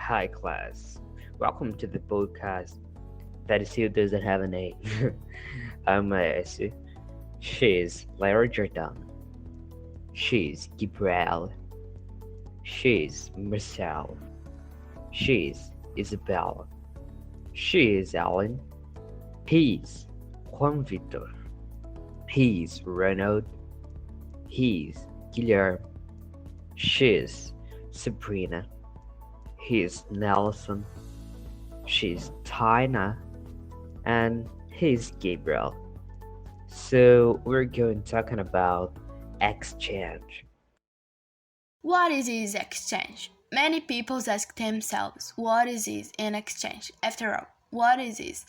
Hi, class. Welcome to the podcast that still doesn't have a name. I'm Esse. She's Lara Jordan. She's Gabrielle. She's Marcel. She's Isabel. She is Alan. He's Juan Victor. He's Ronald. He's Guilherme. She's Sabrina. He's Nelson. She's Tina. And he's Gabriel. So we're going talking about exchange. What is this exchange? Many people ask themselves, what is this an exchange? After all, what is this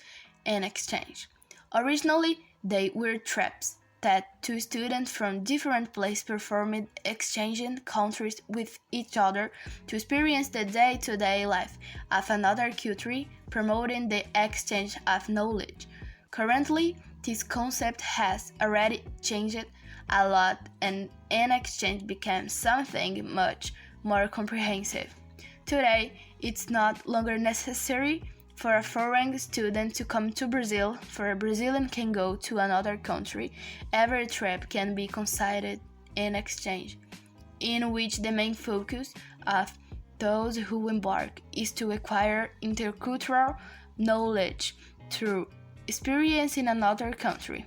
an exchange? Originally, they were trips that two students from different places performed exchanging countries with each other to experience the day-to-day life of another country, promoting the exchange of knowledge. Currently, this concept has already changed a lot and an exchange became something much more comprehensive. Today, it's not longer necessary for a foreign student to come to Brazil, for a Brazilian can go to another country. Every trip can be considered an exchange, in which the main focus of those who embark is to acquire intercultural knowledge through experience in another country.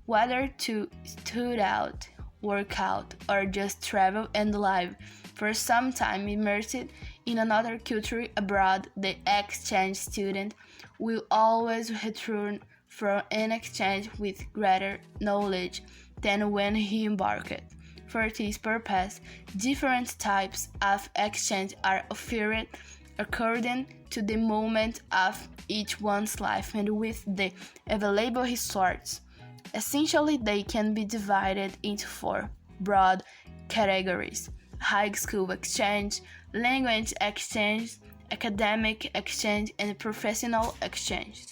Whether to study out, work out, or just travel and live for some time immersed in another culture abroad, the exchange student will always return from an exchange with greater knowledge than when he embarked. For this purpose, different types of exchange are offered according to the moment of each one's life and with the available resources. Essentially, they can be divided into four broad categories: high school exchange, language exchange, academic exchange, and professional exchange.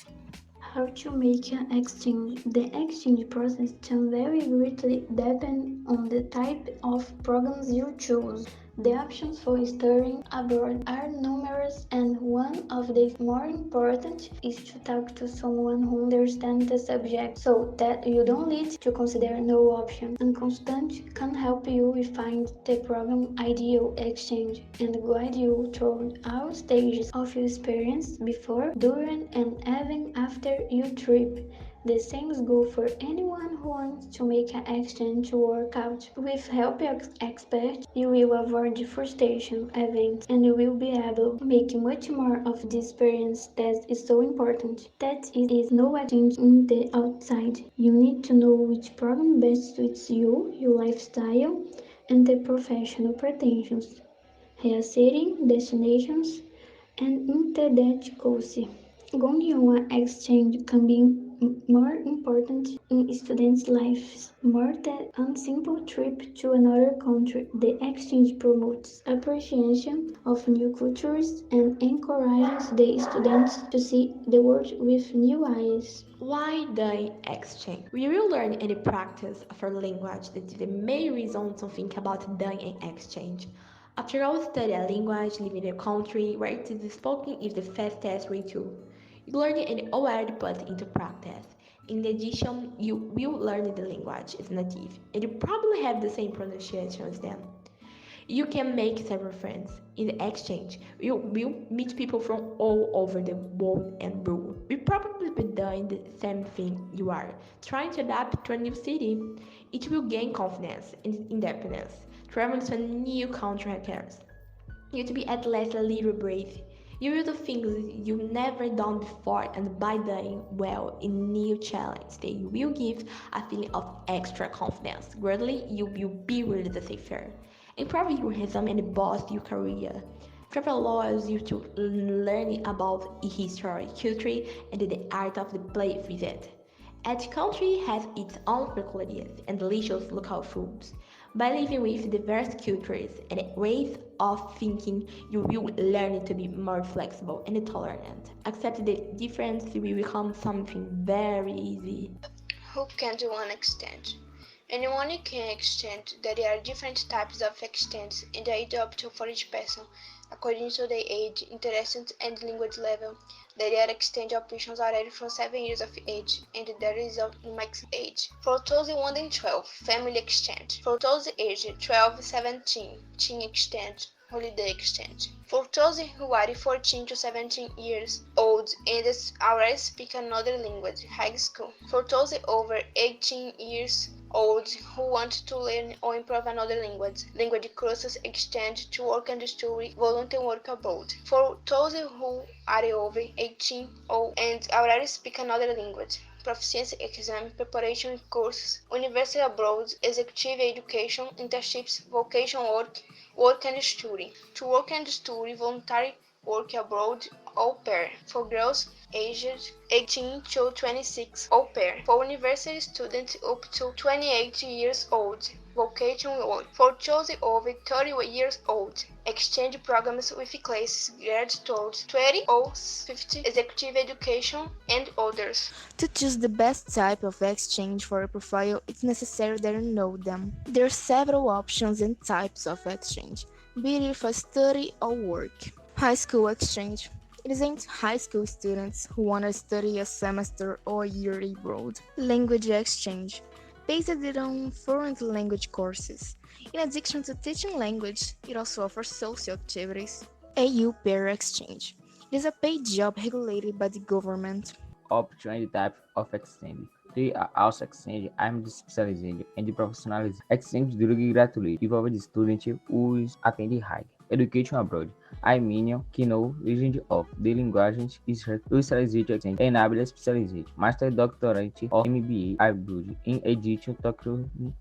How to make an exchange? The exchange process can vary greatly depending on the type of programs you choose. The options for studying abroad are numerous, and one of the more important is to talk to someone who understands the subject so that you don't need to consider no option. And Constant can help you find the program ideal exchange and guide you through all stages of your experience before, during, and even after your trip. The same goes for anyone who wants to make an exchange work out. With help of experts, you will avoid frustration events and you will be able to make much more of the experience that is so important. That is no exchange in the outside. You need to know which program best suits you, your lifestyle, and the professional pretensions. Here setting, destinations, and internet course. Going on an exchange can be more important in students' lives more than a simple trip to another country. The exchange promotes appreciation of new cultures and encourages the students to see the world with new eyes. Why the exchange? We will learn any practice of our language that is the main reason to think about doing an exchange. After all, study a language, live in a country where it is spoken is the fastest way to. You learn and already put into practice. In addition, you will learn the language as native, and you probably have the same pronunciation as them. You can make several friends. In the exchange, you will meet people from all over the world and will probably be doing the same thing you are, trying to adapt to a new city. It will gain confidence and independence. Traveling to a new country requires you to be at least a little brave. You will do things you've never done before, and by doing well in new challenge, they will give a feeling of extra confidence. Gradually, you will be really the safer. Improve your resume and boost your career. Travel allows you to learn about history, culture, and the art of the place visit. Each country has its own peculiarities and delicious local foods. By living with diverse cultures and ways of thinking, you will learn to be more flexible and tolerant. Accept the difference will become something very easy. Who can do an exchange? Anyone can exchange. There are different types of exchanges, and they adopt for each person, according to their age, interests, and language level. There are exchange options already from 7 years of age, and there is a maximum age. For those 1 and 12, family exchange. For those aged 12-17, teen exchange. Holiday exchange. For those who are 14 to 17 years old and already speak another language, high school. For those over 18 years old who want to learn or improve another language courses exchange to work and study, volunteer work abroad. For those who are over 18 and already speak another language, proficiency exam, preparation courses, university abroad, executive education, internships, vocational work and study. To work and study, voluntary work abroad, au pair. For girls aged 18 to 26, au pair. For university students up to 28 years old, vocational work. For those over 30 years old, exchange programs with classes geared towards 20 or 50, executive education, and others. To choose the best type of exchange for a profile, it's necessary that you know them. There are several options and types of exchange, be it for study or work. High school exchange. It is aimed at high school students who want to study a semester or a year abroad. Language exchange. Based on foreign language courses. In addition to teaching language, it also offers social activities. AU Pair Exchange. It is a paid job regulated by the government. Option and type of exchange. They are also exchange, I'm specialized and professionalized. Exchange durante gratuito envolve the student who attend high education abroad. I mean, que no legend of the languages is specialized exchange enable specialized master doctorate or MBA abroad in addition to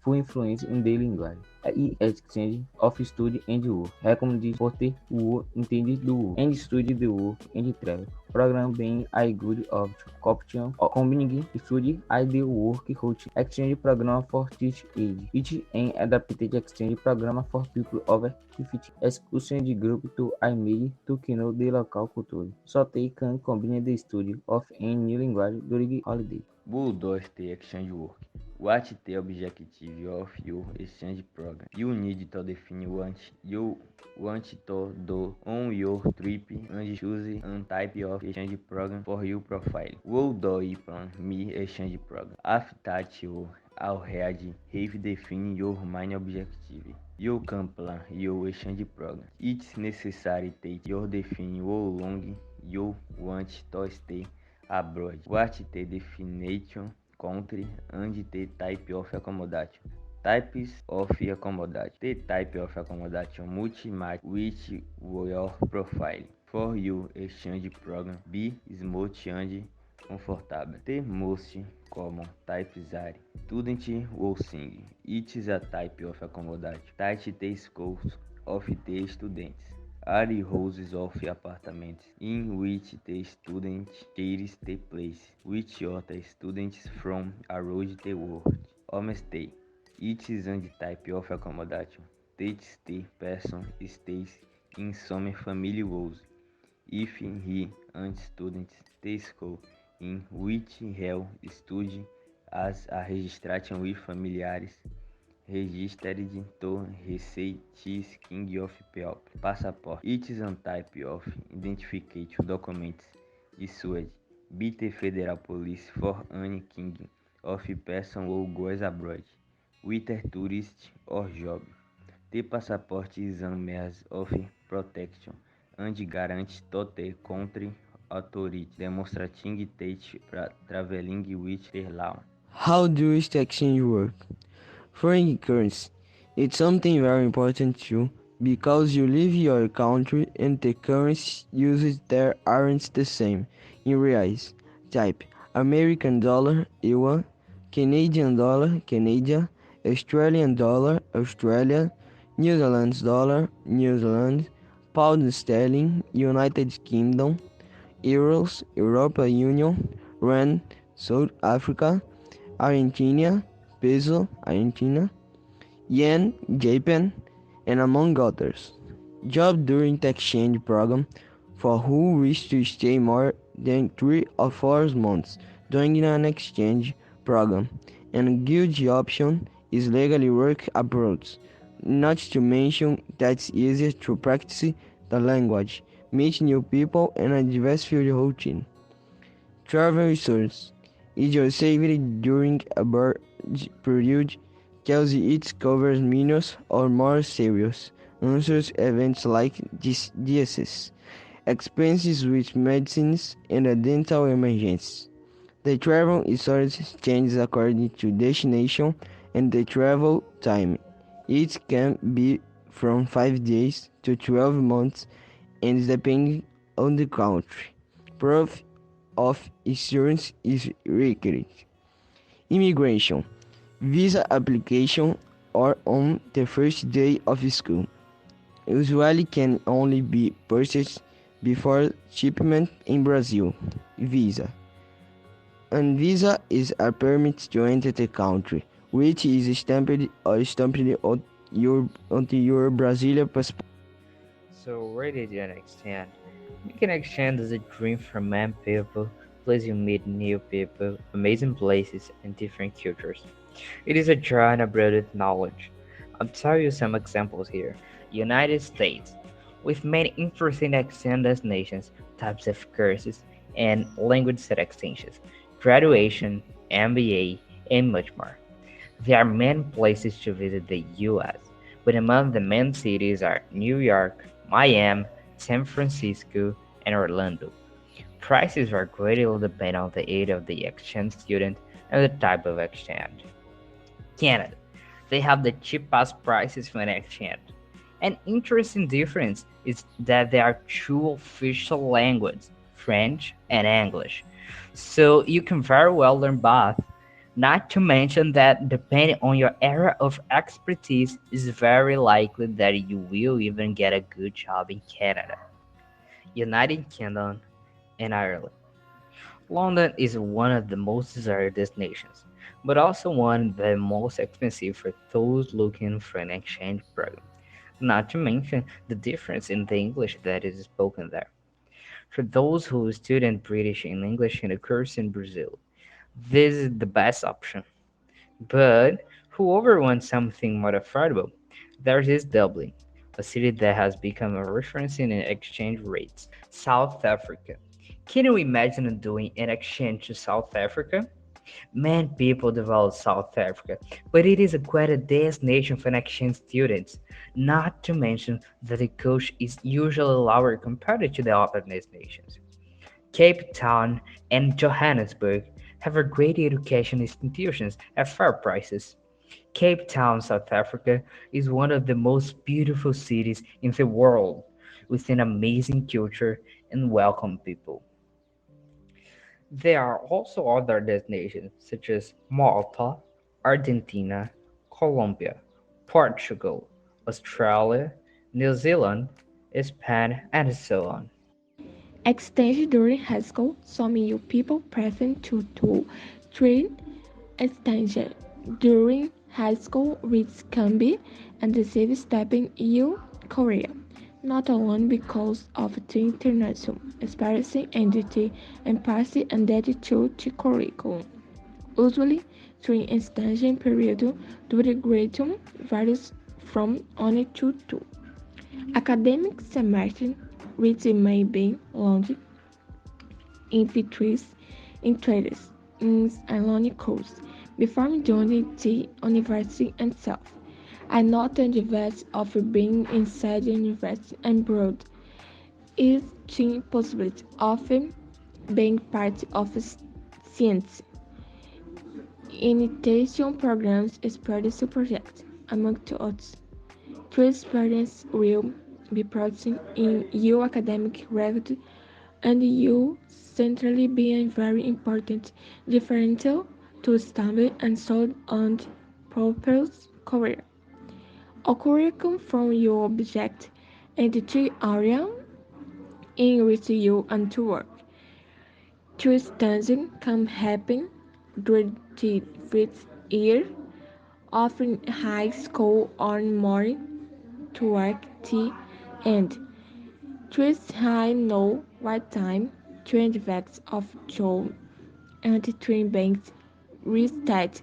full influence in the language. E exchange of study and work. Recommended for the work intended do work and study the work and travel. Program being a good option combining study and the work coaching. Exchange program for teach age. Each an adapted exchange program for people over 50. Exclusion de group to email to know the local culture. So they can combine the study of any new language during holiday. Bulldoze the exchange work. What the objective of your exchange program? You need to define what you want to do on your trip and choose a type of exchange program for your profile. Will do it from me exchange program. After that you already have defined your main objective. You can plan your exchange program. It's necessary that you define how long you want to stay abroad. What the definition country and the type of accommodation. Types of accommodation. The type of accommodation multi-match with your profile. For your exchange program, be smooth and comfortable. The most common types are student housing. It is a type of accommodation that the schools of the students are houses of apartments in which the student shares the place with other students from around the world. Homestay. It is a type of accommodation that the person stays in some family house if he and students the school in which he studied as a registration with familiares registered to receive King of People passport. It is a type of identification document issued by the Federal Police for any king of person who goes abroad with a tourist or job. The passport is a means of protection and guarantees to the country authority demonstrating that traveling with the law. How does the exchange work? Foreign currency. It's something very important too, because you leave your country and the currency used there aren't the same. In reais, type American dollar, yuan, Canadian dollar, Canada, Australian dollar, Australia, New Zealand dollar, New Zealand, pound sterling, United Kingdom, euros, European Union, rand, South Africa, Argentina, peso, Argentina, yen, Japan, and among others. Job during the exchange program for who wish to stay more than 3 or 4 months during an exchange program. And a good option is legally work abroad, not to mention that it's easier to practice the language, meet new people, and a diverse field routine. Travel resource is your safety during a bird period tells you it covers minor or more serious answers events like diseases, expenses with medicines, and a dental emergency. The travel insurance changes according to destination and the travel time. It can be from 5 days to 12 months and depending on the country. Proof of insurance is required. Immigration, visa application or on the first day of school. Usually can only be purchased before shipment in Brazil. Visa. An visa is a permit to enter the country, which is stamped onto your Brazilian passport. So where did you extend? Making exchange is a dream for many people, place you meet new people, amazing places, and different cultures. It is a journey abroad with knowledge. I'll tell you some examples here. United States, with many interesting exchange destinations, types of courses, and language set extensions, graduation, MBA, and much more. There are many places to visit the US, but among the main cities are New York, Miami, San Francisco, and Orlando. Prices are greatly depend on the age of the exchange student and the type of exchange. Canada. They have the cheapest prices for an exchange. An interesting difference is that there are two official languages, French and English. So you can very well learn both. Not to mention that depending on your area of expertise, it's very likely that you will even get a good job in Canada, United Kingdom, and Ireland. London is one of the most desired destinations, but also one of the most expensive for those looking for an exchange program, not to mention the difference in the English that is spoken there. For those who study British and English in a course in Brazil, this is the best option. But whoever wants something more affordable, there is Dublin, a city that has become a reference in exchange rates. South Africa. Can you imagine doing an exchange to South Africa? Many people develop South Africa, but it is a quite a destination for exchange students. Not to mention that the cost is usually lower compared to the other destinations. Cape Town and Johannesburg have a great education institutions at fair prices. Cape Town, South Africa is one of the most beautiful cities in the world, with an amazing culture and welcome people. There are also other destinations such as Malta, Argentina, Colombia, Portugal, Australia, New Zealand, Spain, and so on. Exchange during high school, some young people prefer to train exchange during high school, which can be a decisive step in your career, not alone because of the international experience entity and party and attitude to curriculum. Usually, during extension period, duration varies from 1 to 2 academic semester, which may be long in P3's interests in a learning course before joining the university itself. I not the advantage of being inside the university and abroad is the possibility of being part of a science initiation programs experience project, among others. True experience will be present in your academic record and you centrally be a very important differential to establish and solve on purpose career. A curriculum from your object and the three area in which you want to work. Two studying can happen during the first year of high school or more toward the end. Twist high know what time train effects of Joe and train banks restart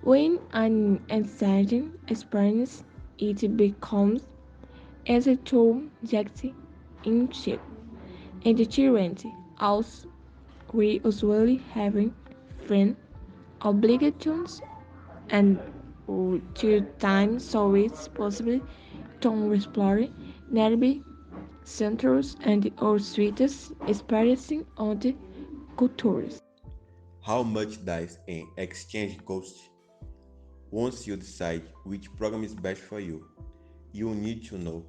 When an exciting experience it becomes easy to get into, and the children also we usually having fun obligations and to time so it's possible to explore nearby centers and or sweetest experiencing on the cultures. How much does an exchange cost? Once you decide which program is best for you, you need to know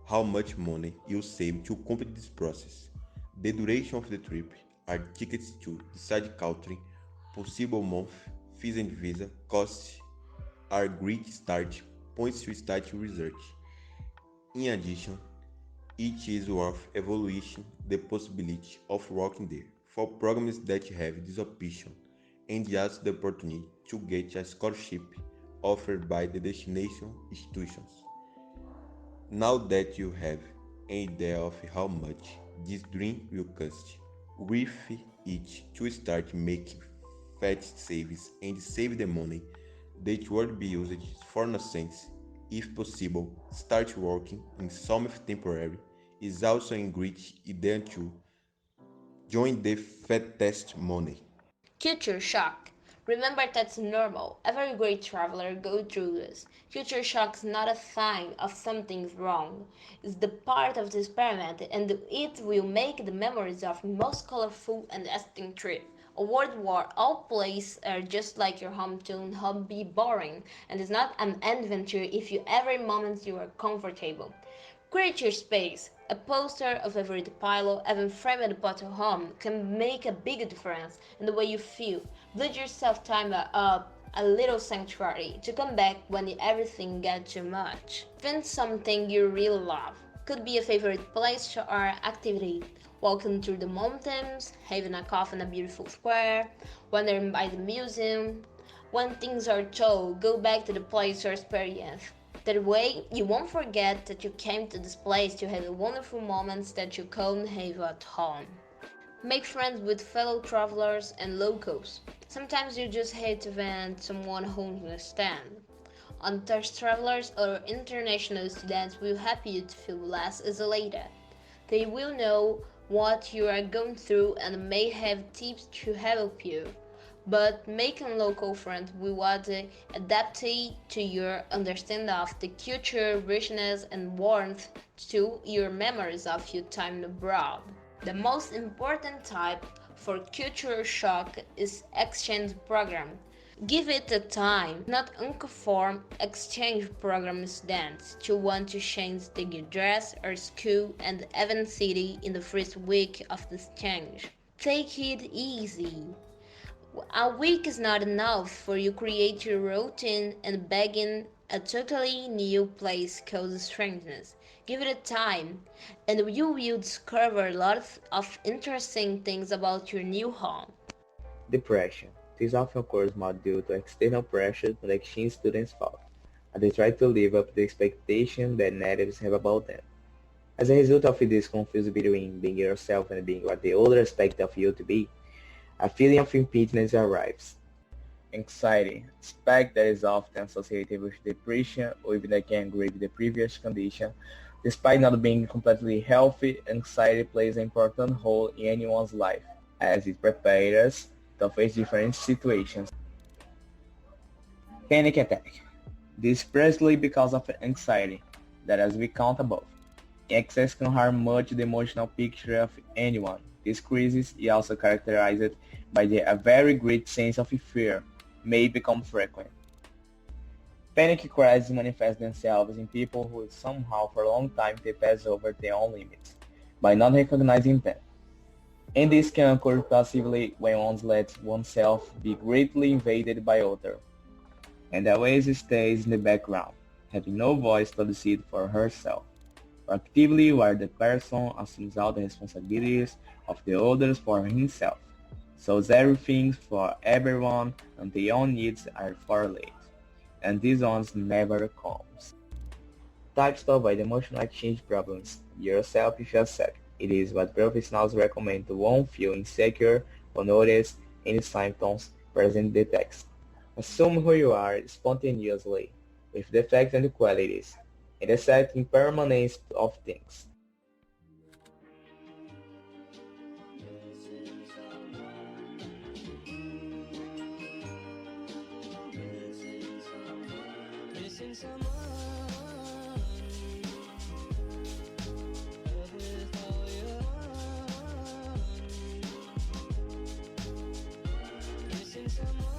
how much money you save to complete this process, the duration of the trip, are tickets to decide country, possible month, fees and visa, costs, are great start points to start research. In addition, it is worth evaluating the possibility of working there for programs that have this option and also the opportunity to get a scholarship offered by the destination institutions. Now that you have an idea of how much this dream will cost, with it to start making fat saves and save the money that would be used for nonsense, if possible, start working in some temporary is also a great idea to join the fat test money. Culture shock. Remember that's normal. Every great traveler goes through this. Culture shock is not a sign of something's wrong. It's the part of the experiment and it will make the memories of most colorful and lasting trip. A world where all places are just like your hometown home be boring and it's not an adventure if you every moment you are comfortable. Create your space. A poster of every pillow, even framed bottle home, can make a big difference in the way you feel. Build yourself time up a little sanctuary to come back when everything gets too much. Find something you really love. Could be a favorite place or activity. Walking through the mountains, having a coffee in a beautiful square, wandering by the museum. When things are told, go back to the place or experience. That way, you won't forget that you came to this place to have the wonderful moments that you couldn't have at home. Make friends with fellow travelers and locals. Sometimes you just have to find someone who understands. Honest travelers or international students will help you to feel less isolated. They will know what you are going through and may have tips to help you. But making local friends will adapt to your understanding of the culture, richness, and warmth to your memories of your time abroad. The most important type for culture shock is exchange program. Give it a time, not unconform exchange program students to want to change the dress or school and even city in the first week of the exchange. Take it easy. A week is not enough for you create your routine and begin a totally new place called strangeness. Give it a time, and you will discover a lot of interesting things about your new home. Depression. This often occurs more due to external pressure that exchange students fall, and they try to live up to the expectation that natives have about them. As a result of this confusion between being yourself and being what the other expect of you to be, a feeling of impotence arrives. Anxiety, aspect that is often associated with depression or even that can aggravate the previous condition. Despite not being completely healthy, anxiety plays an important role in anyone's life, as it prepares us to face different situations. Panic attack. This is precisely because of anxiety, that as we count above. Excess can harm much the emotional picture of anyone. This crisis is also characterized by a very great sense of fear, may become frequent. Panic crises manifest themselves in people who somehow for a long time they pass over their own limits, by not recognizing them. And this can occur passively when one lets oneself be greatly invaded by others, and always stays in the background, having no voice to decide for herself, or actively where the person assumes all the responsibilities of the others for himself, so everything for everyone and their own needs are far late, and these ones never comes. Types to avoid emotional exchange problems. Yourself if accept. It is what professionals recommend to one feel insecure or notice any symptoms present in the text. Assume who you are spontaneously, with defects and qualities, and accept impermanence of things. Someone